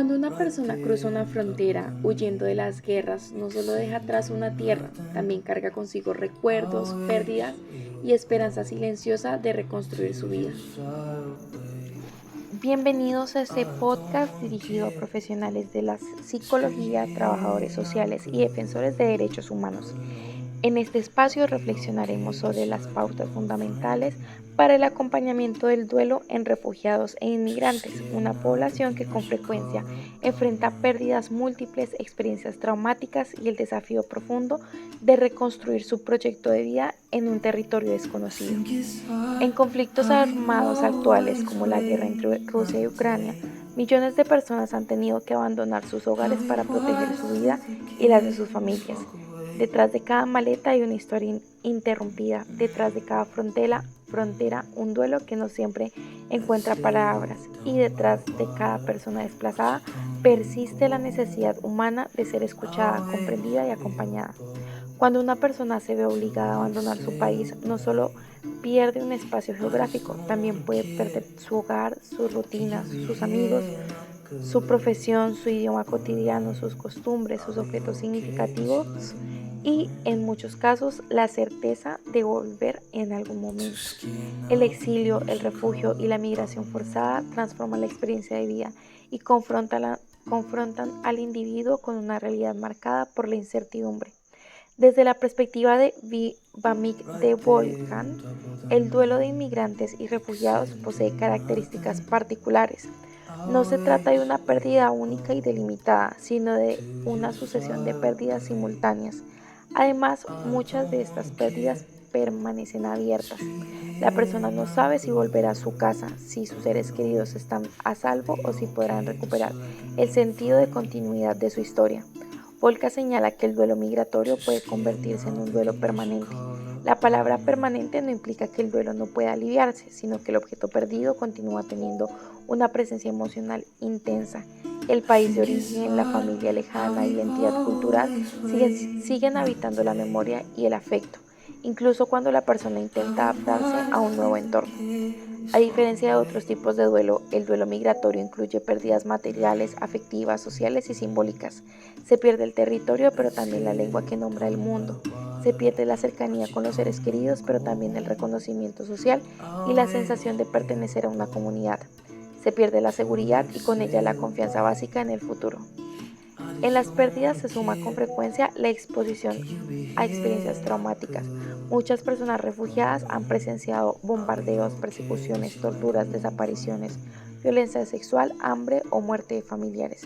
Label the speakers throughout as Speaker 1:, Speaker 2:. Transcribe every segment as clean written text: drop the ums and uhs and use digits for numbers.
Speaker 1: Cuando una persona cruza una frontera huyendo de las guerras, no solo deja atrás una tierra, también carga consigo recuerdos, pérdidas y esperanza silenciosa de reconstruir su vida. Bienvenidos a este podcast dirigido a profesionales de la psicología, trabajadores sociales y defensores de derechos humanos. En este espacio reflexionaremos sobre las pautas fundamentales para el acompañamiento del duelo en refugiados e inmigrantes, una población que con frecuencia enfrenta pérdidas múltiples, experiencias traumáticas y el desafío profundo de reconstruir su proyecto de vida en un territorio desconocido. En conflictos armados actuales como la guerra entre Rusia y Ucrania, millones de personas han tenido que abandonar sus hogares para proteger su vida y las de sus familias. Detrás de cada maleta hay una historia interrumpida, detrás de cada frontera un duelo que no siempre encuentra palabras y detrás de cada persona desplazada persiste la necesidad humana de ser escuchada, comprendida y acompañada. Cuando una persona se ve obligada a abandonar su país, no solo pierde un espacio geográfico, también puede perder su hogar, sus rutinas, sus amigos, su profesión, su idioma cotidiano, sus costumbres, sus objetos significativos y, en muchos casos, la certeza de volver en algún momento. El exilio, el refugio y la migración forzada transforman la experiencia de vida y confrontan al individuo con una realidad marcada por la incertidumbre. Desde la perspectiva de Vivamik de Volkan, el duelo de inmigrantes y refugiados posee características particulares. No se trata de una pérdida única y delimitada, sino de una sucesión de pérdidas simultáneas. Además, muchas de estas pérdidas permanecen abiertas. La persona no sabe si volverá a su casa, si sus seres queridos están a salvo o si podrán recuperar el sentido de continuidad de su historia. Volka señala que el duelo migratorio puede convertirse en un duelo permanente. La palabra permanente no implica que el duelo no pueda aliviarse, sino que el objeto perdido continúa teniendo una presencia emocional intensa. El país de origen, la familia lejana y la entidad cultural siguen habitando la memoria y el afecto, incluso cuando la persona intenta adaptarse a un nuevo entorno. A diferencia de otros tipos de duelo, el duelo migratorio incluye pérdidas materiales, afectivas, sociales y simbólicas. Se pierde el territorio, pero también la lengua que nombra el mundo. Se pierde la cercanía con los seres queridos, pero también el reconocimiento social y la sensación de pertenecer a una comunidad. Se pierde la seguridad y con ella la confianza básica en el futuro. En las pérdidas se suma con frecuencia la exposición a experiencias traumáticas. Muchas personas refugiadas han presenciado bombardeos, persecuciones, torturas, desapariciones, violencia sexual, hambre o muerte de familiares.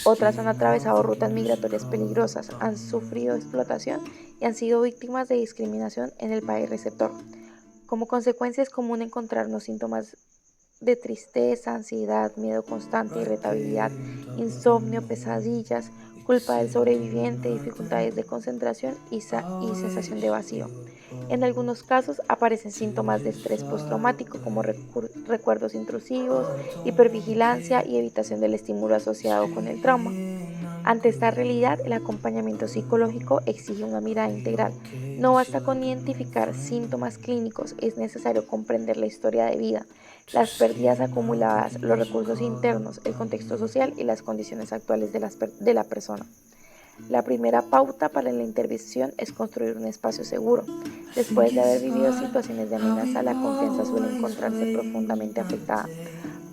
Speaker 1: Otras han atravesado rutas migratorias peligrosas, han sufrido explotación y han sido víctimas de discriminación en el país receptor. Como consecuencia es común encontrarnos síntomas de tristeza, ansiedad, miedo constante, irritabilidad, insomnio, pesadillas, culpa del sobreviviente, dificultades de concentración y sensación de vacío. En algunos casos aparecen síntomas de estrés postraumático como recuerdos intrusivos, hipervigilancia y evitación del estímulo asociado con el trauma. Ante esta realidad, el acompañamiento psicológico exige una mirada integral. No basta con identificar síntomas clínicos, es necesario comprender la historia de vida, las pérdidas acumuladas, los recursos internos, el contexto social y las condiciones actuales de la persona. La primera pauta para la intervención es construir un espacio seguro. Después de haber vivido situaciones de amenaza, la confianza suele encontrarse profundamente afectada.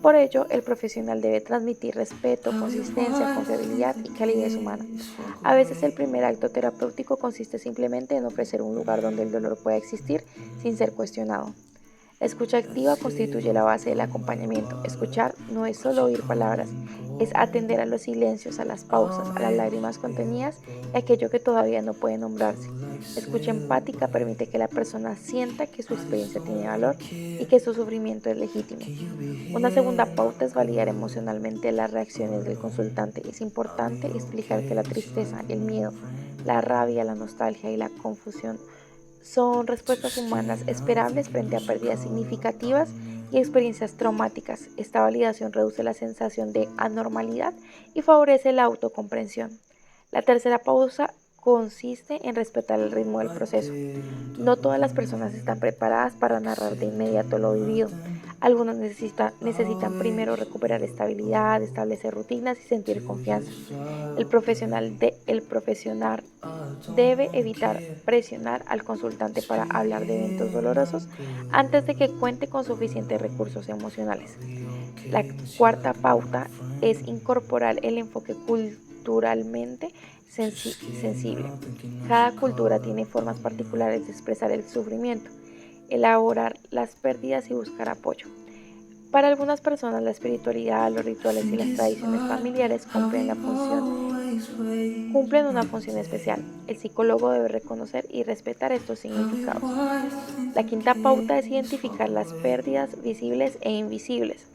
Speaker 1: Por ello, el profesional debe transmitir respeto, consistencia, confiabilidad y calidez humana. A veces el primer acto terapéutico consiste simplemente en ofrecer un lugar donde el dolor pueda existir sin ser cuestionado. La escucha activa constituye la base del acompañamiento. Escuchar no es solo oír palabras, es atender a los silencios, a las pausas, a las lágrimas contenidas y a aquello que todavía no puede nombrarse. La escucha empática permite que la persona sienta que su experiencia tiene valor y que su sufrimiento es legítimo. Una segunda pauta es validar emocionalmente las reacciones del consultante. Es importante explicar que la tristeza, el miedo, la rabia, la nostalgia y la confusión son respuestas humanas esperables frente a pérdidas significativas y experiencias traumáticas. Esta validación reduce la sensación de anormalidad y favorece la autocomprensión. La tercera pausa consiste en respetar el ritmo del proceso. No todas las personas están preparadas para narrar de inmediato lo vivido. Algunos necesitan primero recuperar estabilidad, establecer rutinas y sentir confianza. El profesional debe evitar presionar al consultante para hablar de eventos dolorosos antes de que cuente con suficientes recursos emocionales. La cuarta pauta es incorporar el enfoque culturalmente sensible. Cada cultura tiene formas particulares de expresar el sufrimiento, elaborar las pérdidas y buscar apoyo. Para algunas personas la espiritualidad, los rituales y las tradiciones familiares cumplen una función especial. El psicólogo debe reconocer y respetar estos significados. La quinta pauta es identificar las pérdidas visibles e invisibles.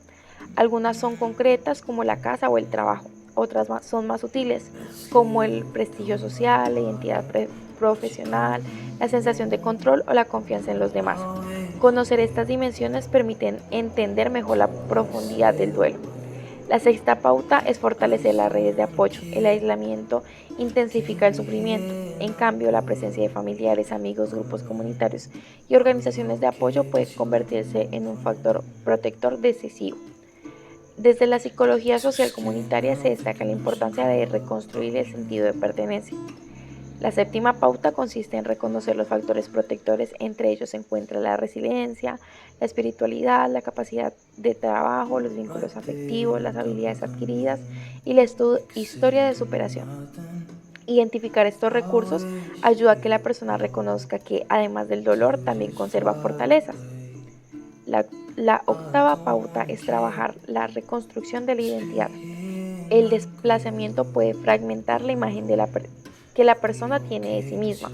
Speaker 1: Algunas son concretas como la casa o el trabajo, otras son más sutiles como el prestigio social, la identidad profesional, la sensación de control o la confianza en los demás. Conocer estas dimensiones permite entender mejor la profundidad del duelo. La sexta pauta es fortalecer las redes de apoyo. El aislamiento intensifica el sufrimiento. En cambio, la presencia de familiares, amigos, grupos comunitarios y organizaciones de apoyo puede convertirse en un factor protector decisivo. Desde la psicología social comunitaria se destaca la importancia de reconstruir el sentido de pertenencia. La séptima pauta consiste en reconocer los factores protectores, entre ellos se encuentra la resiliencia, la espiritualidad, la capacidad de trabajo, los vínculos afectivos, las habilidades adquiridas y la historia de superación. Identificar estos recursos ayuda a que la persona reconozca que, además del dolor, también conserva fortalezas. La octava pauta es trabajar la reconstrucción de la identidad. El desplazamiento puede fragmentar la imagen que la persona tiene de sí misma.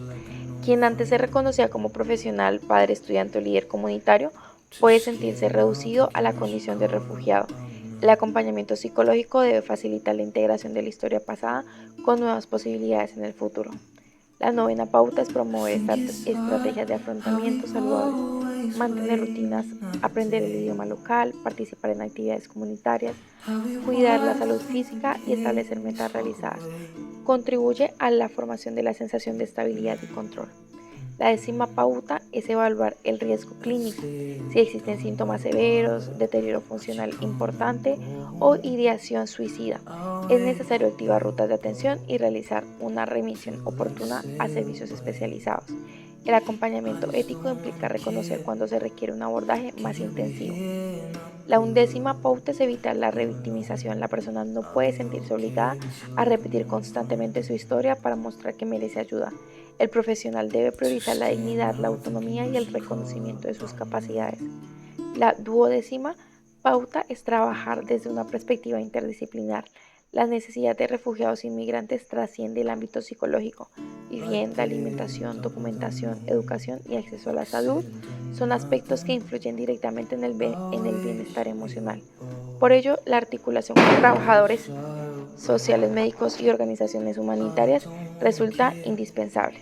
Speaker 1: Quien antes se reconocía como profesional, padre, estudiante o líder comunitario, puede sentirse reducido a la condición de refugiado. El acompañamiento psicológico debe facilitar la integración de la historia pasada con nuevas posibilidades en el futuro. La novena pauta es promover estrategias de afrontamiento saludables, mantener rutinas, aprender el idioma local, participar en actividades comunitarias, cuidar la salud física y establecer metas realizadas. Contribuye a la formación de la sensación de estabilidad y control. La décima pauta es evaluar el riesgo clínico, si existen síntomas severos, deterioro funcional importante o ideación suicida. Es necesario activar rutas de atención y realizar una remisión oportuna a servicios especializados. El acompañamiento ético implica reconocer cuando se requiere un abordaje más intensivo. La undécima pauta es evitar la revictimización. La persona no puede sentirse obligada a repetir constantemente su historia para mostrar que merece ayuda. El profesional debe priorizar la dignidad, la autonomía y el reconocimiento de sus capacidades. La duodécima pauta es trabajar desde una perspectiva interdisciplinar. La necesidad de refugiados e inmigrantes trasciende el ámbito psicológico. Vivienda, alimentación, documentación, educación y acceso a la salud son aspectos que influyen directamente en el bienestar emocional. Por ello, la articulación con trabajadores sociales, médicos y organizaciones humanitarias resulta indispensable.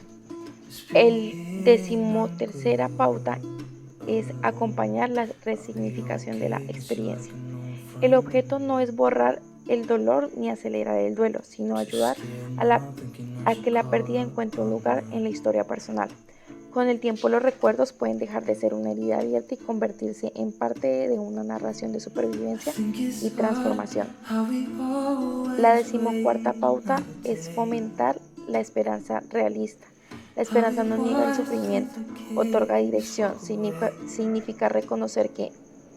Speaker 1: El decimotercera pauta es acompañar la resignificación de la experiencia. El objeto no es borrar el dolor ni acelerar el duelo, sino ayudar a que la pérdida encuentre un lugar en la historia personal. Con el tiempo los recuerdos pueden dejar de ser una herida abierta y convertirse en parte de una narración de supervivencia y transformación. La decimocuarta pauta es fomentar la esperanza realista. La esperanza no niega el sufrimiento, otorga dirección, significa reconocer que,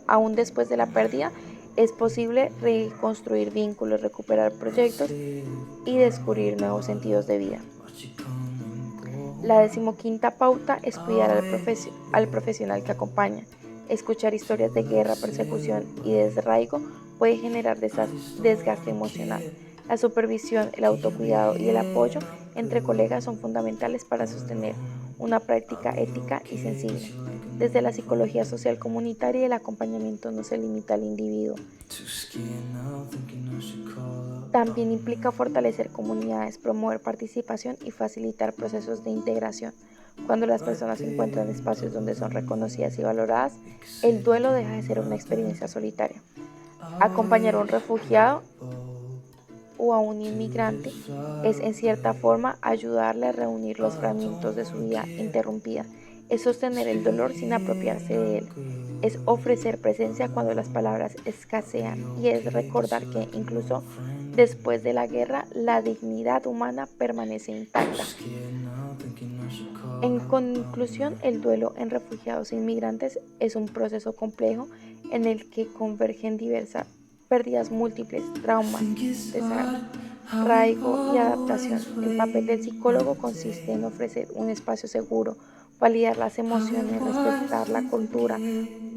Speaker 1: aún después de la pérdida, es posible reconstruir vínculos, recuperar proyectos y descubrir nuevos sentidos de vida. La decimoquinta pauta es cuidar al profesional que acompaña. Escuchar historias de guerra, persecución y desarraigo puede generar desgaste emocional. La supervisión, el autocuidado y el apoyo entre colegas son fundamentales para sostener una práctica ética y sensible. Desde la psicología social comunitaria, el acompañamiento no se limita al individuo. También implica fortalecer comunidades, promover participación y facilitar procesos de integración. Cuando las personas encuentran espacios donde son reconocidas y valoradas, el duelo deja de ser una experiencia solitaria. Acompañar a un refugiado o a un inmigrante es en cierta forma ayudarle a reunir los fragmentos de su vida interrumpida Es sostener el dolor sin apropiarse de él. Es ofrecer presencia cuando las palabras escasean y es recordar que incluso después de la guerra la dignidad humana permanece intacta. En conclusión, el duelo en refugiados e inmigrantes es un proceso complejo en el que convergen diversas pérdidas múltiples, traumas, desarraigo y adaptación. El papel del psicólogo consiste en ofrecer un espacio seguro, validar las emociones, respetar la cultura,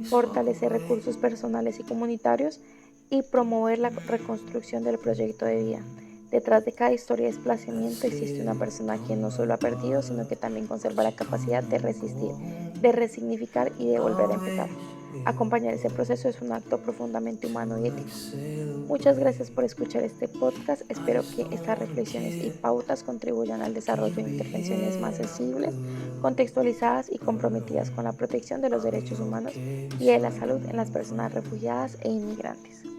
Speaker 1: fortalecer recursos personales y comunitarios y promover la reconstrucción del proyecto de vida. Detrás de cada historia de desplazamiento existe una persona que no solo ha perdido, sino que también conserva la capacidad de resistir, de resignificar y de volver a empezar. Acompañar ese proceso es un acto profundamente humano y ético. Muchas gracias por escuchar este podcast. Espero que estas reflexiones y pautas contribuyan al desarrollo de intervenciones más sensibles, contextualizadas y comprometidas con la protección de los derechos humanos y de la salud en las personas refugiadas e inmigrantes.